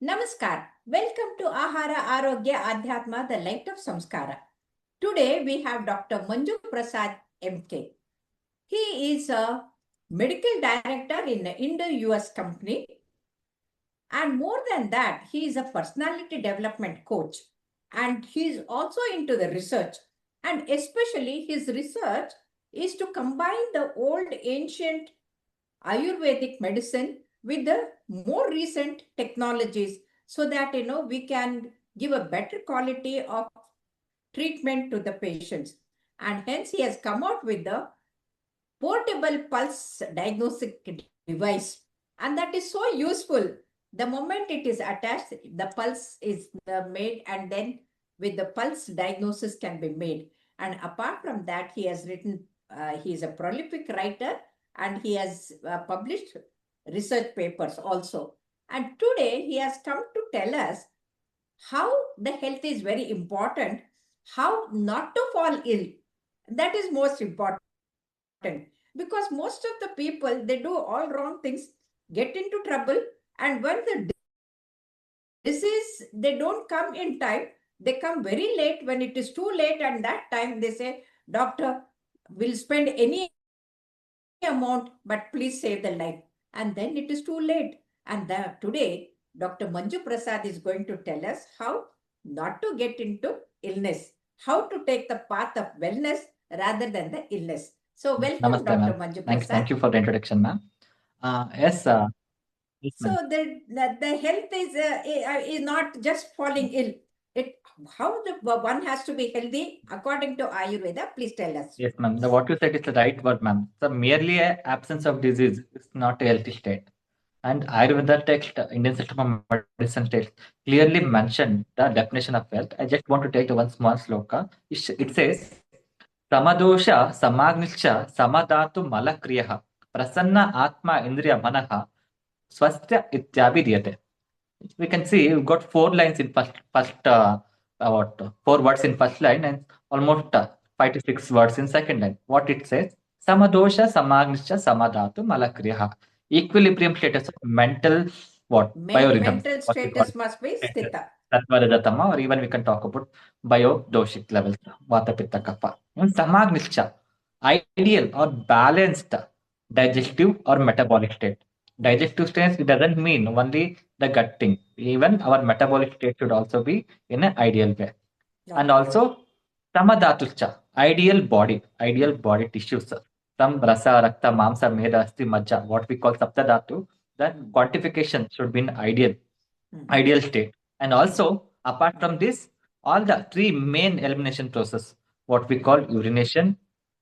Namaskar. Welcome to Ahara Arogya Adhyatma, the light of Samskara. Today we have Dr. Manju Prasad MK. He is a medical director in an Indo-US company. And more than that, he is a personality development coach. And he is also into the research. And especially his research is to combine the old ancient Ayurvedic medicine with the more recent technologies so that we can give a better quality of treatment to the patients. And hence he has come out with the portable pulse diagnostic device, and that is so useful. The moment it is attached, the pulse is made, and then with the pulse diagnosis can be made. And apart from that, he has written, he is a prolific writer, and he has published research papers also. And today he has come to tell us how the health is very important, how not to fall ill. That is most important, because most of the people, they do all wrong things, get into trouble, and when the disease, they don't come in time, they come very late when it is too late, and that time they say, doctor will spend any amount, but please save the life. And then it is too late. And today, Dr. Manju Prasad is going to tell us how not to get into illness, how to take the path of wellness rather than the illness. So welcome, Namaste, Dr. ma'am. Manju Thank Prasad. you for the introduction, ma'am. Yes, yes, So ma'am. the health is not just falling ill. How the one has to be healthy according to Ayurveda. Please tell us. Yes, ma'am. What you said is the right word, ma'am. So merely a absence of disease is not a healthy state. And Ayurveda text, Indian system of medicine text, clearly mentioned the definition of health. I just want to take the one small sloka. It says, Samadosha samagnischa samadatu malakriyaha prasanna atma indriya manaha swastya ityabhidhyate. We can see we've got 4 lines in first about 4 words in first line and almost 5 to 6 words in second line. What it says: Samadosha, Samagnisha, Samadhatu, Malakriyaha. Equilibrium status of mental biorhythms. Mental What we call status must be sthita. Sattva, Rajatama, or even we can talk about biodoshic levels, Vata, Pitta, Kapha. And Samagnisha, ideal or balanced digestive or metabolic state. Digestive state, it doesn't mean only the gut thing. Even our metabolic state should also be in an ideal way. And Okay. also Samadhatucha, ideal body tissues. Some rasa, rakta, mamsa, meda, asti, majja, what we call saptadhatu, that quantification should be in ideal state. And also, apart from this, all the 3 main elimination process, what we call urination,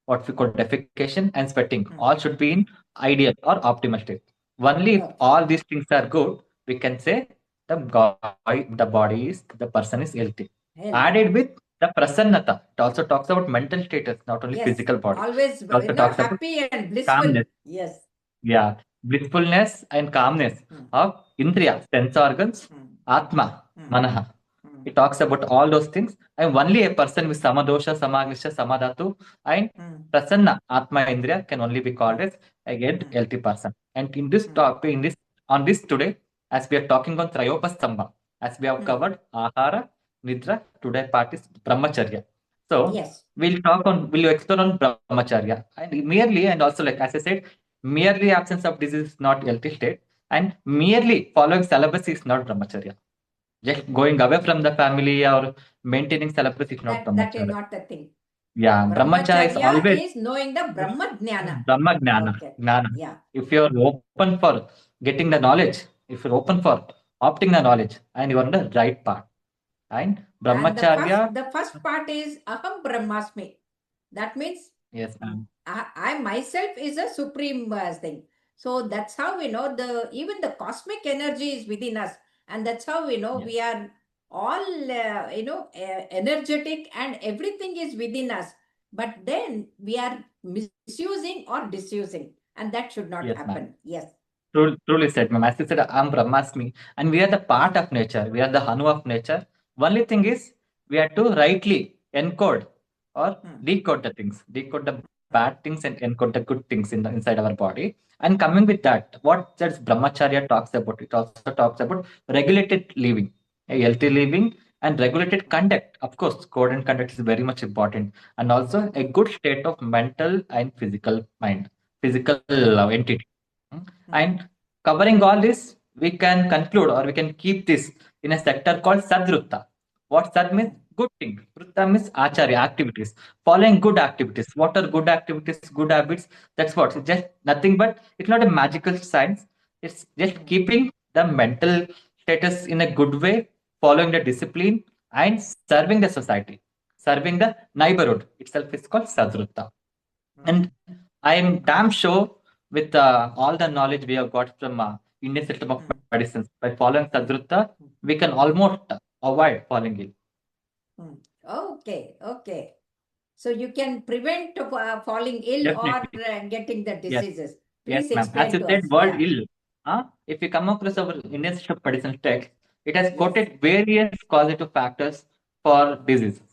what we call defecation, and sweating, all should be in ideal or optimal state. Only if all these things are good, we can say the person is healthy. Added with the prasannata, it also talks about mental status, not only physical body. Always It also talks about happy and blissful. calmness. Yes. Yeah, blissfulness and calmness of indriya, sense organs, atma, manaha. It talks about all those things. And only a person with samadosha, samagnisha, samadhatu, and prasanna, atma, indriya can only be called as a healthy person. And in this topic, on this today, as we are talking on Trayopastamba, as we have covered ahara, nidra, today part is brahmacharya. So we'll explore on brahmacharya and merely, and also like as I said, merely absence of disease is not healthy state, and merely following syllabus is not brahmacharya. Just going away from the family or maintaining syllabus is not brahmacharya. That is not the thing. Yeah, brahmacharya is always is knowing the Brahma Jnana. Brahma Jnana. Jnana. Yeah. If you are open for getting the knowledge, if you're open for opting the knowledge, and you are on the right path. And brahmacharya. And the first part is Aham Brahmasmi. That means Yes, ma'am. I myself is a supreme thing. So that's how we know even the cosmic energy is within us, and that's how we know we are all energetic, and everything is within us. But then we are misusing or disusing, and that should not happen. Yes. Truly said, ma'am. As you said, I'm Brahmasmi, and we are the part of nature. We are the Hanu of nature. Only thing is, we have to rightly encode or decode the things, decode the bad things and encode the good things inside our body. And coming with that, what that brahmacharya talks about, it also talks about regulated living, a healthy living and regulated conduct. Of course, code and conduct is very much important, and also a good state of mental and physical mind, physical entity. And covering all this, we can conclude or we can keep this in a sector called Sadvṛtta. What Sad means? Good thing. Vrutta means acharya, activities. Following good activities. What are good activities, good habits? That's what. It's just nothing but it's not a magical science. It's just keeping the mental status in a good way, following the discipline and serving the society. Serving the neighborhood itself is called Sadvṛtta. And I am damn sure with all the knowledge we have got from Indian system of medicines, by following Sadvṛtta, we can almost avoid falling ill. Okay, okay. So you can prevent falling ill Definitely. or getting the Yes. diseases. Yes, Please ma'am. As explain you to said, us. word Yeah. ill. If you come across our Indian system of medicine text, it has Yes. quoted various causative factors for diseases,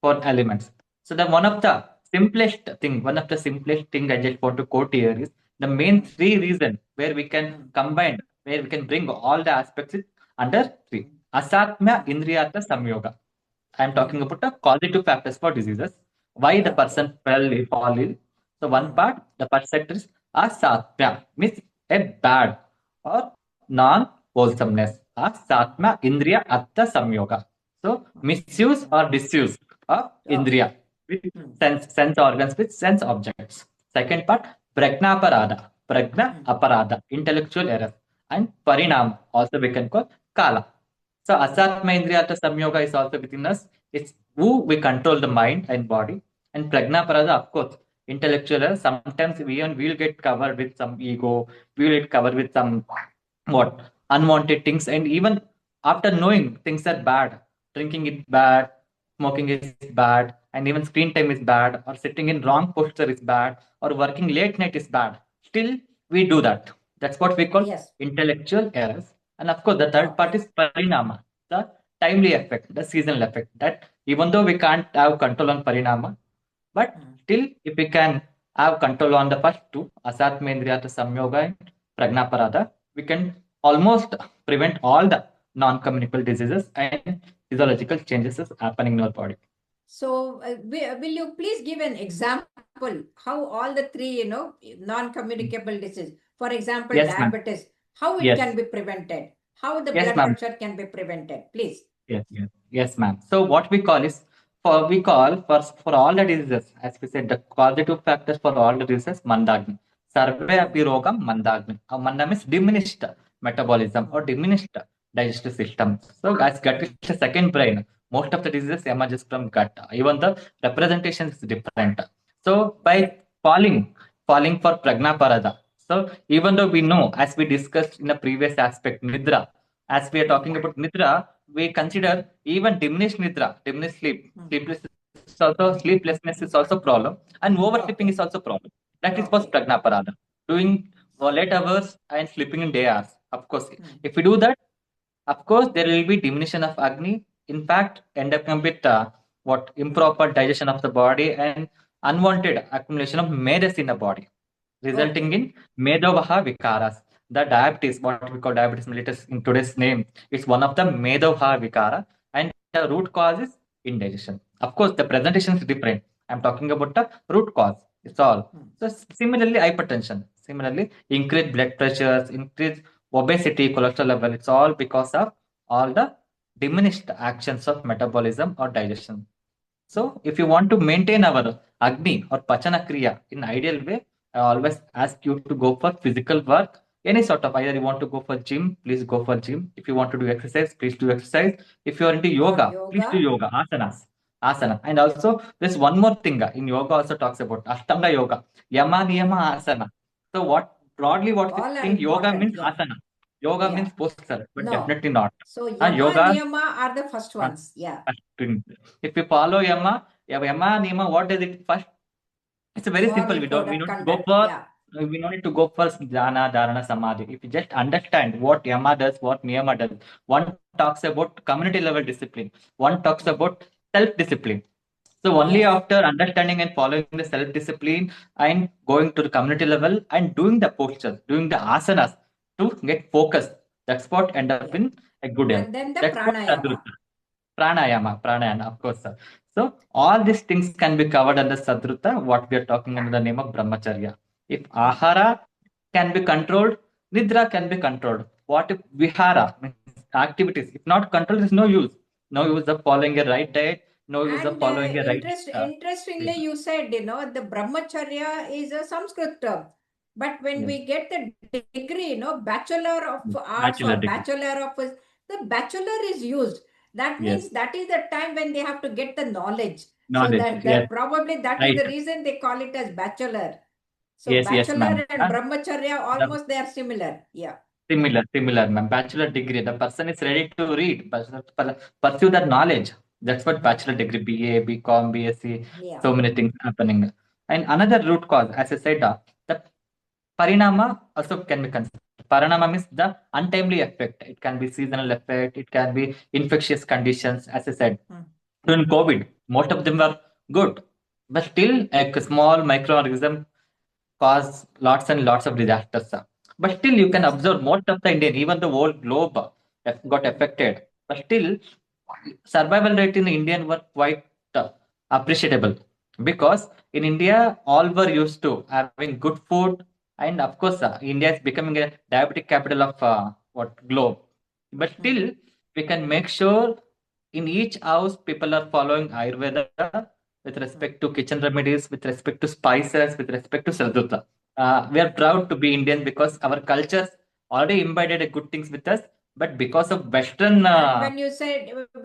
for elements. So the one of the simplest thing I just want to quote here is the main three reasons where we can combine, where we can bring all the aspects under three. Asatmya Indriyata Samyoga. I am talking about the causative factors for diseases. Why the person fall ill. So one part, the first sector is asatmya, means a bad or non-wholesomeness. Asatmya Indriya Atta Samyoga. So misuse or disuse of Indriya with sense organs with sense objects. Second part, Prajna Parada. Prajna Aparada, intellectual error. And Parinam, also we can call Kala. So Asatma Indriyata Samyoga is also within us. It's who we control the mind and body. And Prajna Parada, of course, intellectual error. Sometimes will get covered with some ego, we will get covered with some what unwanted things, and even after knowing things are bad, drinking is bad, smoking is bad, and even screen time is bad, or sitting in wrong posture is bad, or working late night is bad. Still, we do that. That's what we call intellectual errors. And of course, the third part is parinama, the timely effect, the seasonal effect. That even though we can't have control on parinama, but still, if we can have control on the first two, asatmendriyata samyoga and pragnaparada, we can almost prevent all the non-communicable diseases and physiological changes is happening in our body. So, will you please give an example how all the three, non-communicable diseases, for example, Yes, ma'am. diabetes, how it Yes. can be prevented, how the Yes, blood ma'am. pressure can be prevented, please. Yes, ma'am. So what we call is for all the diseases, as we said, the causative factors for all the diseases, mandagni. Sarve api rogam mandagni. Manda means diminished metabolism or diminished digestive system. So as gut is the second brain, most of the diseases emerges from gut. Even the representation is different. So by falling for pragna parada. So even though we know, as we discussed in the previous aspect, nidra, as we are talking about nidra, we consider even diminished sleeplessness is also problem, and oversleeping is also problem. That is called pragna parada. Doing late hours and sleeping in day hours. Of course, if we do that, of course, there will be diminution of Agni. In fact, end up with what improper digestion of the body and unwanted accumulation of medas in the body, resulting in Medavaha Vikaras. The diabetes, what we call diabetes mellitus in today's name, is one of the Medavaha Vikara, and the root cause is indigestion. Of course, the presentation is different. I'm talking about the root cause. It's all. So similarly, hypertension. Similarly, increased blood pressures, increased obesity, cholesterol level. It's all because of all the diminished actions of metabolism or digestion. So, if you want to maintain our Agni or Pachana Kriya in ideal way, I always ask you to go for physical work. Any sort of, either you want to go for gym, please go for gym. If you want to do exercise, please do exercise. If you are into yoga, please do yoga, asanas. Asana. And also, there's one more thing in yoga also talks about Ashtanga yoga, Yama Niyama Asana. So, what we All are think yoga important, means yeah. asana. Yoga Yeah. means posture, but No. definitely not. So, Yama Yoga, Niyama are the first ones, yeah. if you follow Yama, Niyama, what is it first? It's very simple. Moral We code don't of need to go conduct, for yeah. we don't need to go for jnana, dharana, samadhi. If you just understand what Yama does, what Niyama does, one talks about community level discipline, one talks about self discipline. So only Yes. after understanding and following the self-discipline and going to the community level and doing the postures, doing the asanas to get focused, that's what end up Yeah. in a good health. And then the That's what pranayama. Sadvṛtta. Pranayama, of course, sir. So all these things can be covered under Sadvṛtta, what we are talking under the name of Brahmacharya. If ahara can be controlled, nidra can be controlled. What if vihara, means activities, if not controlled, there's no use. No use of following a right diet, no use of And following a right interestingly, you said, the brahmacharya is a Sanskrit term. But when yes, we get the degree, Bachelor of Arts bachelor or degree. Bachelor of, the bachelor is used. That Yes, means that is the time when they have to get the knowledge. So knowledge. Yes, that probably that is right. the reason they call it as bachelor. So Yes, ma'am. bachelor and brahmacharya, The almost they are similar. Yeah. similar, ma'am. Bachelor degree. The person is ready to read, pursue that knowledge. That's what bachelor degree, BA, BCom, BSc, Yeah. so many things happening. And another root cause, as I said, the parinama also can be considered. Parinama means the untimely effect. It can be seasonal effect. It can be infectious conditions, as I said. During COVID, most of them were good, but still a small microorganism cause lots and lots of disasters. But still, you can Yes. observe most of the Indian, even the whole globe got affected. But still, survival rate in Indian were quite appreciable because in India, all were used to having good food, and of course, India is becoming a diabetic capital of what globe. But still, we can make sure in each house people are following Ayurveda with respect to kitchen remedies, with respect to spices, with respect to Sadvṛtta. We are proud to be Indian because our cultures already imbibed a good things with us, but because of Western, And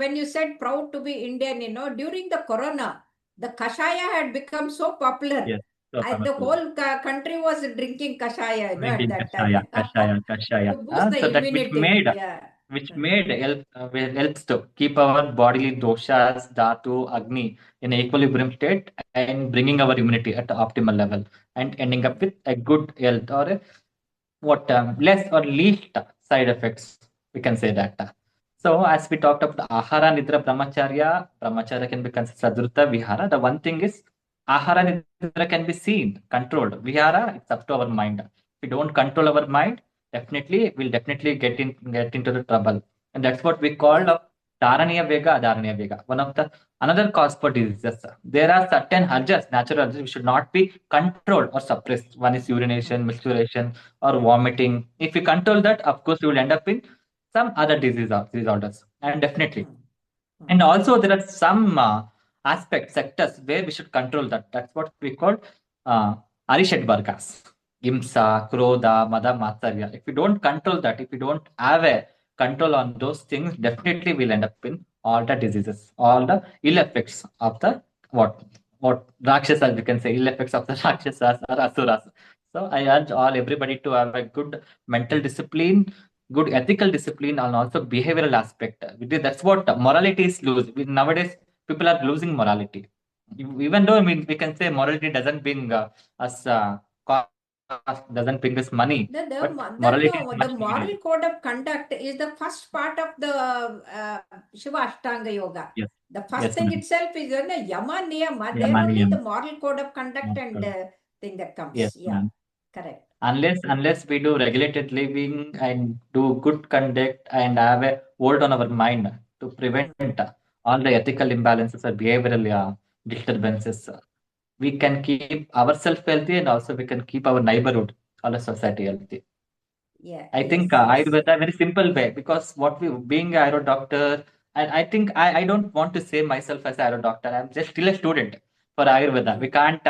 when you said proud to be Indian, during the corona, the kashaya had become so popular. yes, so The powerful. whole country was drinking kashaya, at Drinking that time kashaya, kashaya. to boost the So that immunity. Yeah. which made helps to keep our bodily doshas, dhatu, agni in equilibrium state and bringing our immunity at the optimal level and ending up with a good health or a what less or least side effects we can say that so as we talked about ahara nidra brahmacharya can be considered sadvrutta vihara. The one thing is ahara nidra can be seen controlled. Vihara, it's up to our mind. If we don't control our mind, we'll definitely get into the trouble, and that's what we call Yes. Dharaniya vega, one of the another cause for diseases. There are certain urges, natural urges, which should not be controlled or suppressed. One is urination, menstruation, or vomiting. If you control that, of course, you will end up in some other disorders, and definitely. And also, there are some aspects, sectors where we should control that. That's what we call uh, Arishad Vargas, Imsa, Krodha, Mada, Matsarya. If we don't control that, if we don't have a control on those things, definitely we'll end up in all the diseases, all the ill effects of the what Rakshasas, we can say, ill effects of the Rakshasas or Asuras. So I urge everybody to have a good mental discipline, good ethical discipline, and also behavioral aspect. That's what morality is lose. Nowadays, people are losing morality. Even though I mean we can say morality doesn't bring us cost, doesn't bring us money, but morality is The much moral needed. code of conduct is the first part of the Shiva Ashtanga Yoga. Yes, The first yes, thing ma'am. itself is Yama Niyama. Yeah, There money. only the moral code of conduct and Correct. thing that comes. Yes, Yeah, ma'am. correct. Unless we do regulated living and do good conduct and have a hold on our mind to prevent all the ethical imbalances or behavioral disturbances, we can keep ourselves healthy and also we can keep our neighborhood or the society healthy. Yeah, I think yes. Ayurveda very simple way because what we being a Ayurveda doctor, and I think I don't want to say myself as a Ayurveda doctor. I'm just still a student for Ayurveda. We can't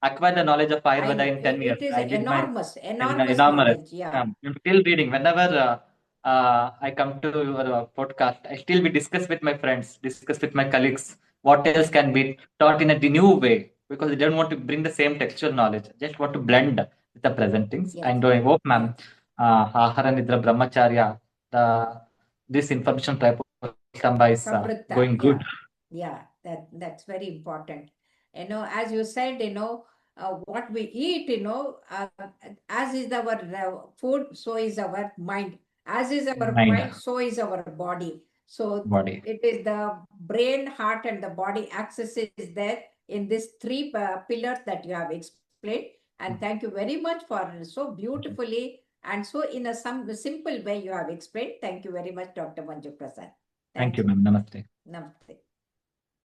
acquire the knowledge of I Ayurveda know. in 10 years. It is I did my enormous enormous. knowledge. Yeah. I'm still reading. Whenever I come to your podcast, I still be discuss with my friends, discuss with my colleagues what else can be taught in a new way because they don't want to bring the same textual knowledge. Just want to blend with the present things. Yes. And I hope, ma'am, Yes. Ahara Nidra Brahmacharya, this information type of Samba is Sadvṛtta, going good. yeah, that's very important. As you said, what we eat, as is our food, so is our mind. As is our Mind. mind, so is our body. So body. it is the brain, heart, and the body axis is there in these three pillars that you have explained. And thank you very much for so beautifully and so in a some simple way you have explained. Thank you very much, Dr. Manju Prasad. Thank you, ma'am. Namaste. Namaste.